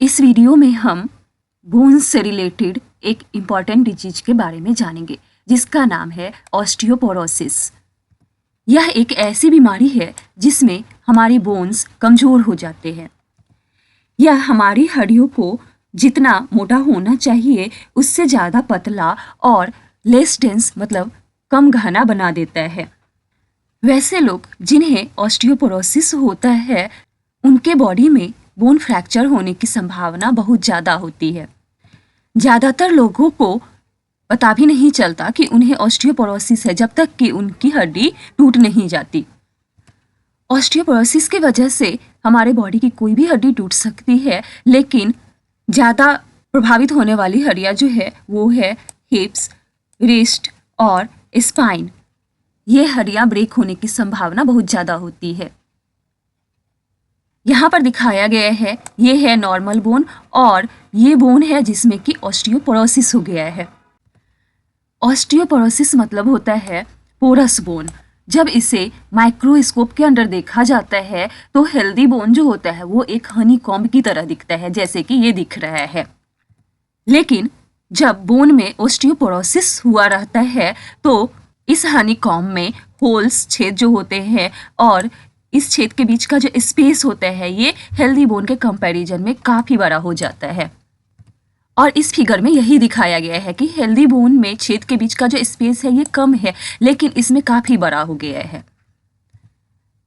इस वीडियो में हम बोन्स से रिलेटेड एक इम्पॉर्टेंट डिजीज के बारे में जानेंगे जिसका नाम है ऑस्टियोपोरोसिस। यह एक ऐसी बीमारी है जिसमें हमारी बोन्स कमज़ोर हो जाते हैं। यह हमारी हड्डियों को जितना मोटा होना चाहिए उससे ज़्यादा पतला और लेस डेंस मतलब कम घना बना देता है। वैसे लोग जिन्हें ऑस्टियोपोरोसिस होता है उनके बॉडी में बोन फ्रैक्चर होने की संभावना बहुत ज़्यादा होती है। ज़्यादातर लोगों को पता भी नहीं चलता कि उन्हें ऑस्टियोपोरोसिस है जब तक कि उनकी हड्डी टूट नहीं जाती। ऑस्टियोपोरोसिस की वजह से हमारे बॉडी की कोई भी हड्डी टूट सकती है, लेकिन ज़्यादा प्रभावित होने वाली हड्डियाँ जो है वो है हिप्स, रिस्ट और स्पाइन। ये हड्डियाँ ब्रेक होने की संभावना बहुत ज़्यादा होती है। यहाँ पर दिखाया गया है ये है नॉर्मल बोन और ये बोन है जिसमें कि ऑस्टियोपोरोसिस हो गया है। ऑस्टियोपोरोसिस मतलब होता है पोरस बोन। जब इसे माइक्रोस्कोप के अंदर देखा जाता है तो हेल्दी बोन जो होता है वो एक हनी कॉम्ब की तरह दिखता है, जैसे कि ये दिख रहा है। लेकिन जब बोन में ऑस्टियोपोरोसिस हुआ रहता है तो इस हनी कॉम्ब में होल्स, छेद जो होते हैं, और इस छेद के बीच का जो स्पेस होता है ये हेल्दी बोन के कंपैरिजन में काफ़ी बड़ा हो जाता है। और इस फिगर में यही दिखाया गया है कि हेल्दी बोन में छेद के बीच का जो स्पेस है ये कम है, लेकिन इसमें काफ़ी बड़ा हो गया है।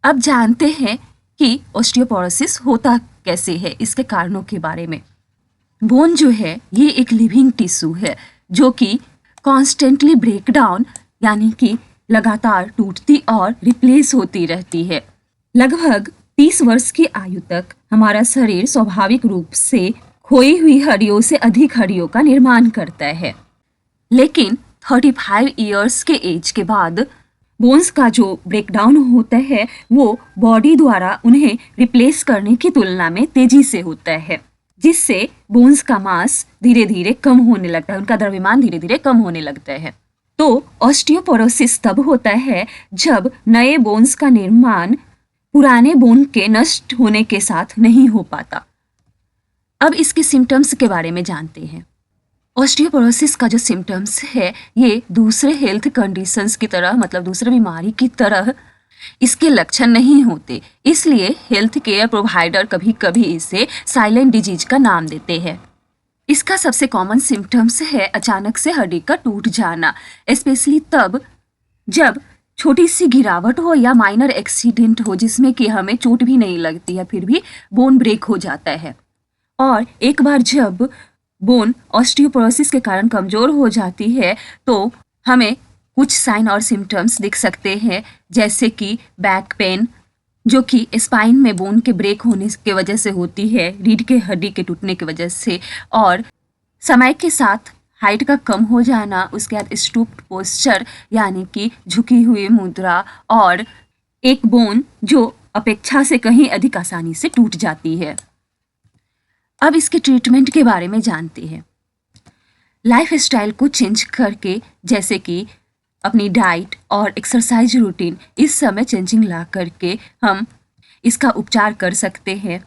अब जानते हैं कि ऑस्टियोपोरोसिस होता कैसे है, इसके कारणों के बारे में। बोन जो है ये एक लिविंग टिश्यू है जो कि कॉन्स्टेंटली ब्रेक डाउन यानी कि लगातार टूटती और रिप्लेस होती रहती है। लगभग 30 वर्ष की आयु तक हमारा शरीर स्वाभाविक रूप से खोई हुई हड्डियों से अधिक हड्डियों का निर्माण करता है, लेकिन 35 इयर्स के एज के बाद बोन्स का जो ब्रेकडाउन होता है वो बॉडी द्वारा उन्हें रिप्लेस करने की तुलना में तेजी से होता है, जिससे बोन्स का मास धीरे धीरे कम होने लगता है, उनका द्रव्यमान धीरे धीरे कम होने लगता है। तो ऑस्टियोपोरोसिस तब होता है जब नए बोन्स का निर्माण पुराने बोन के नष्ट होने के साथ नहीं हो पाता। अब इसके सिम्टम्स के बारे में जानते हैं। ऑस्टियोपोरोसिस का जो सिम्टम्स है ये दूसरे हेल्थ कंडीशंस की तरह मतलब दूसरे बीमारी की तरह इसके लक्षण नहीं होते, इसलिए हेल्थ केयर प्रोवाइडर कभी कभी इसे साइलेंट डिजीज का नाम देते हैं। इसका सबसे कॉमन सिम्टम्स है अचानक से हड्डी का टूट जाना, स्पेशली तब जब छोटी सी गिरावट हो या माइनर एक्सीडेंट हो जिसमें कि हमें चोट भी नहीं लगती है फिर भी बोन ब्रेक हो जाता है। और एक बार जब बोन ऑस्टियोपोरोसिस के कारण कमज़ोर हो जाती है तो हमें कुछ साइन और सिम्टम्स दिख सकते हैं, जैसे कि बैक पेन जो कि स्पाइन में बोन के ब्रेक होने की वजह से होती है, रीढ़ के हड्डी के टूटने की वजह से, और समय के साथ हाइट का कम हो जाना, उसके बाद स्टूप्ड पोस्चर यानी कि झुकी हुई मुद्रा, और एक बोन जो अपेक्षा से कहीं अधिक आसानी से टूट जाती है। अब इसके ट्रीटमेंट के बारे में जानते हैं। लाइफ स्टाइल को चेंज करके, जैसे कि अपनी डाइट और एक्सरसाइज रूटीन इस समय चेंजिंग ला करके हम इसका उपचार कर सकते हैं।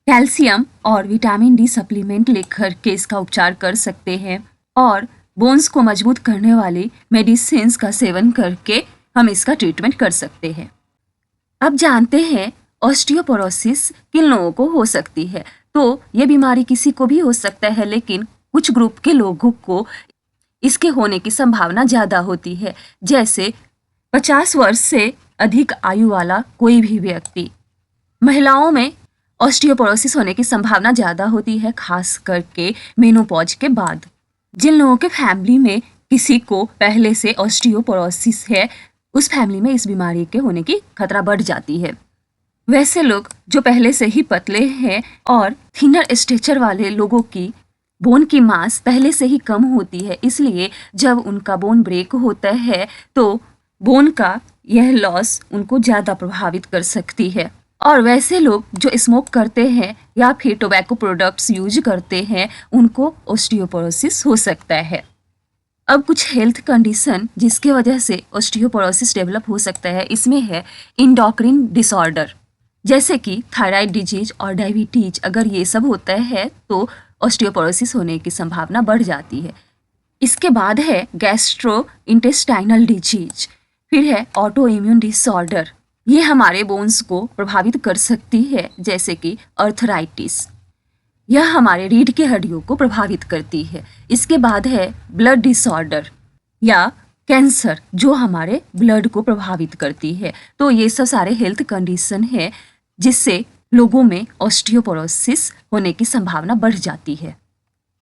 कैल्शियम और विटामिन डी सप्लीमेंट लेकर के इसका उपचार कर सकते हैं, और बोन्स को मजबूत करने वाली मेडिसिन्स का सेवन करके हम इसका ट्रीटमेंट कर सकते हैं। अब जानते हैं ऑस्टियोपोरोसिस किन लोगों को हो सकती है। तो ये बीमारी किसी को भी हो सकता है, लेकिन कुछ ग्रुप के लोगों को इसके होने की संभावना ज़्यादा होती है, जैसे 50 वर्ष से अधिक आयु वाला कोई भी व्यक्ति। महिलाओं में ऑस्टियोपोरोसिस होने की संभावना ज़्यादा होती है, खास करके मेनोपॉज के बाद। जिन लोगों के फैमिली में किसी को पहले से ऑस्टियोपोरोसिस है उस फैमिली में इस बीमारी के होने की खतरा बढ़ जाती है। वैसे लोग जो पहले से ही पतले हैं और थिनर स्ट्रेचर वाले लोगों की बोन की मास पहले से ही कम होती है, इसलिए जब उनका बोन ब्रेक होता है तो बोन का यह लॉस उनको ज़्यादा प्रभावित कर सकती है। और वैसे लोग जो स्मोक करते हैं या फिर टोबैको प्रोडक्ट्स यूज करते हैं उनको ऑस्टियोपोरोसिस हो सकता है। अब कुछ हेल्थ कंडीशन जिसके वजह से ऑस्टियोपोरोसिस डेवलप हो सकता है, इसमें है इंडोक्रिन डिसऑर्डर, जैसे कि थायराइड डिजीज और डायबिटीज, अगर ये सब होता है तो ऑस्टियोपोरोसिस होने की संभावना बढ़ जाती है। इसके बाद है गैस्ट्रो इंटेस्टाइनल डिजीज, फिर है ऑटो इम्यून डिसऑर्डर, ये हमारे बोन्स को प्रभावित कर सकती है, जैसे कि अर्थराइटिस, यह हमारे रीढ़ की हड्डियों को प्रभावित करती है। इसके बाद है ब्लड डिसऑर्डर या कैंसर, जो हमारे ब्लड को प्रभावित करती है। तो ये सब सारे हेल्थ कंडीशन है जिससे लोगों में ऑस्टियोपोरोसिस होने की संभावना बढ़ जाती है।